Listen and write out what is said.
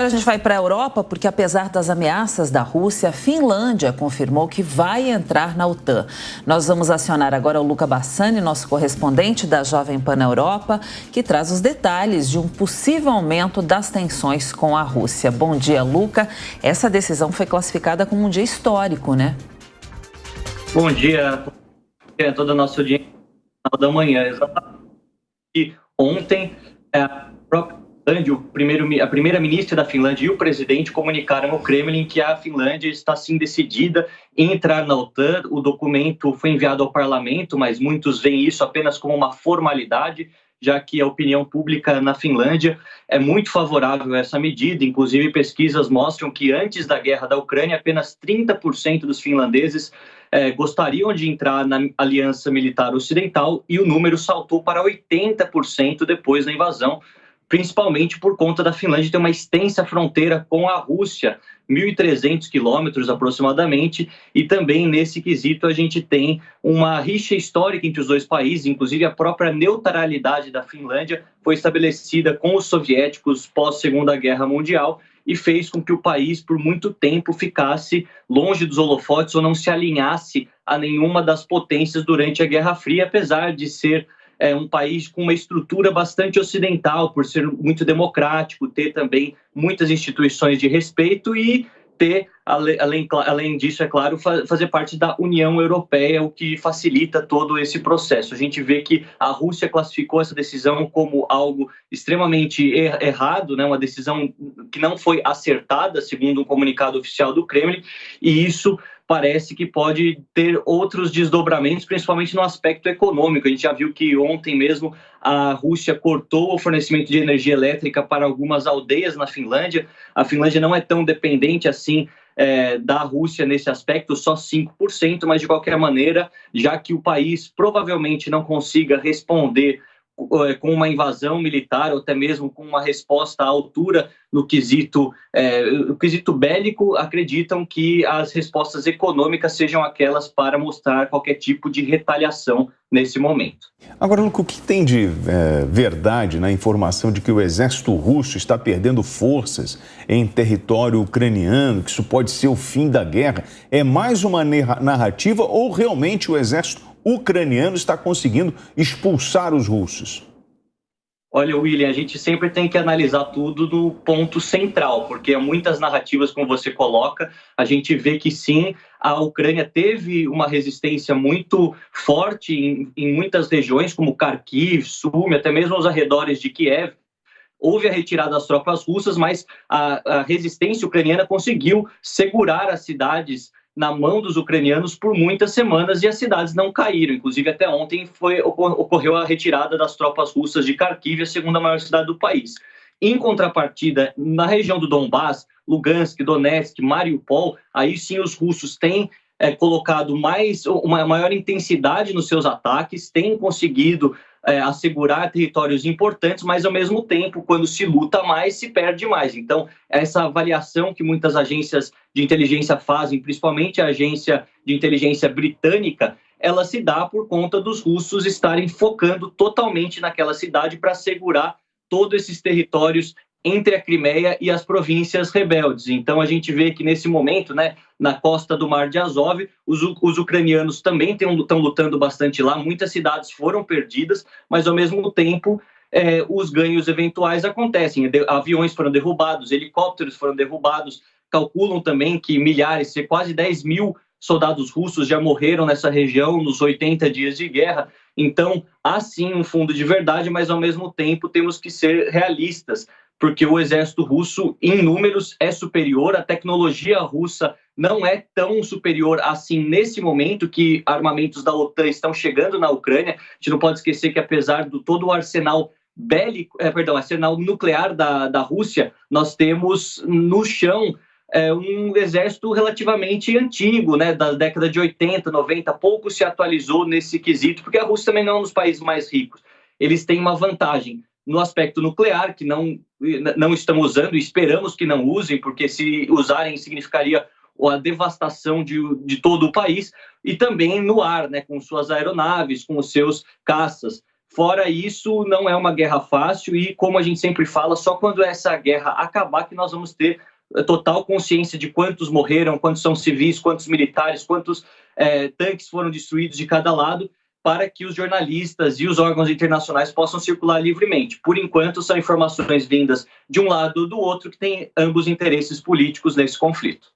A gente vai para a Europa porque, apesar das ameaças da Rússia, a Finlândia confirmou que vai entrar na OTAN. Nós vamos acionar agora o Luca Bassani, nosso correspondente da Jovem Pan na Europa, que traz os detalhes de um possível aumento das tensões com a Rússia. Bom dia, Luca. Essa decisão foi classificada como um dia histórico, né? Bom dia a toda a nossa audiência da manhã. Exatamente. Ontem, a primeira-ministra da Finlândia e o presidente comunicaram ao Kremlin que a Finlândia está sim decidida em entrar na OTAN. O documento foi enviado ao parlamento, mas muitos veem isso apenas como uma formalidade, já que a opinião pública na Finlândia é muito favorável a essa medida. Inclusive, pesquisas mostram que antes da guerra da Ucrânia, apenas 30% dos finlandeses gostariam de entrar na aliança militar ocidental e o número saltou para 80% depois da invasão, principalmente por conta da Finlândia ter uma extensa fronteira com a Rússia, 1.300 quilômetros aproximadamente, e também nesse quesito a gente tem uma rixa histórica entre os dois países, inclusive a própria neutralidade da Finlândia foi estabelecida com os soviéticos pós-Segunda Guerra Mundial e fez com que o país por muito tempo ficasse longe dos holofotes ou não se alinhasse a nenhuma das potências durante a Guerra Fria, apesar de ser um país com uma estrutura bastante ocidental, por ser muito democrático, ter também muitas instituições de respeito e ter, além disso, é claro, fazer parte da União Europeia, o que facilita todo esse processo. A gente vê que a Rússia classificou essa decisão como algo extremamente errado, né? Uma decisão que não foi acertada, segundo um comunicado oficial do Kremlin, e isso parece que pode ter outros desdobramentos, principalmente no aspecto econômico. A gente já viu que ontem mesmo a Rússia cortou o fornecimento de energia elétrica para algumas aldeias na Finlândia. A Finlândia não é tão dependente assim da Rússia nesse aspecto, só 5%, mas de qualquer maneira, já que o país provavelmente não consiga responder com uma invasão militar ou até mesmo com uma resposta à altura no quesito bélico, acreditam que as respostas econômicas sejam aquelas para mostrar qualquer tipo de retaliação nesse momento. Agora, Luco, o que tem de verdade na informação de que o exército russo está perdendo forças em território ucraniano, que isso pode ser o fim da guerra? É mais uma narrativa ou realmente o exército ucraniano está conseguindo expulsar os russos? Olha, William, a gente sempre tem que analisar tudo no ponto central, porque há muitas narrativas, como você coloca, a gente vê que sim, a Ucrânia teve uma resistência muito forte em muitas regiões, como Kharkiv, Sumi, até mesmo aos arredores de Kiev. Houve a retirada das tropas russas, mas a resistência ucraniana conseguiu segurar as cidades na mão dos ucranianos por muitas semanas e as cidades não caíram. Inclusive, até ontem ocorreu a retirada das tropas russas de Kharkiv, a segunda maior cidade do país. Em contrapartida, na região do Donbás, Lugansk, Donetsk, Mariupol, aí sim os russos têm colocado uma maior intensidade nos seus ataques, têm conseguido assegurar territórios importantes, mas ao mesmo tempo, quando se luta mais, se perde mais. Então, essa avaliação que muitas agências de inteligência fazem, principalmente a agência de inteligência britânica, ela se dá por conta dos russos estarem focando totalmente naquela cidade para assegurar todos esses territórios entre a Crimeia e as províncias rebeldes. Então, a gente vê que, nesse momento, né, na costa do Mar de Azov, os ucranianos também estão lutando bastante lá, muitas cidades foram perdidas, mas, ao mesmo tempo, os ganhos eventuais acontecem. Aviões foram derrubados, helicópteros foram derrubados, calculam também que milhares, quase 10 mil soldados russos já morreram nessa região nos 80 dias de guerra. Então, há sim um fundo de verdade, mas, ao mesmo tempo, temos que ser realistas, porque o exército russo, em números, é superior, a tecnologia russa não é tão superior assim nesse momento que armamentos da OTAN estão chegando na Ucrânia. A gente não pode esquecer que, apesar de todo o arsenal arsenal nuclear da Rússia, nós temos no chão um exército relativamente antigo, né, da década de 80, 90, pouco se atualizou nesse quesito, porque a Rússia também não é um dos países mais ricos. Eles têm uma vantagem no aspecto nuclear, que não estão usando, e esperamos que não usem, porque se usarem significaria a devastação de todo o país, e também no ar, né, com suas aeronaves, com os seus caças. Fora isso, não é uma guerra fácil e, como a gente sempre fala, só quando essa guerra acabar que nós vamos ter total consciência de quantos morreram, quantos são civis, quantos militares, quantos tanques foram destruídos de cada lado, para que os jornalistas e os órgãos internacionais possam circular livremente. Por enquanto, são informações vindas de um lado ou do outro que têm ambos interesses políticos nesse conflito.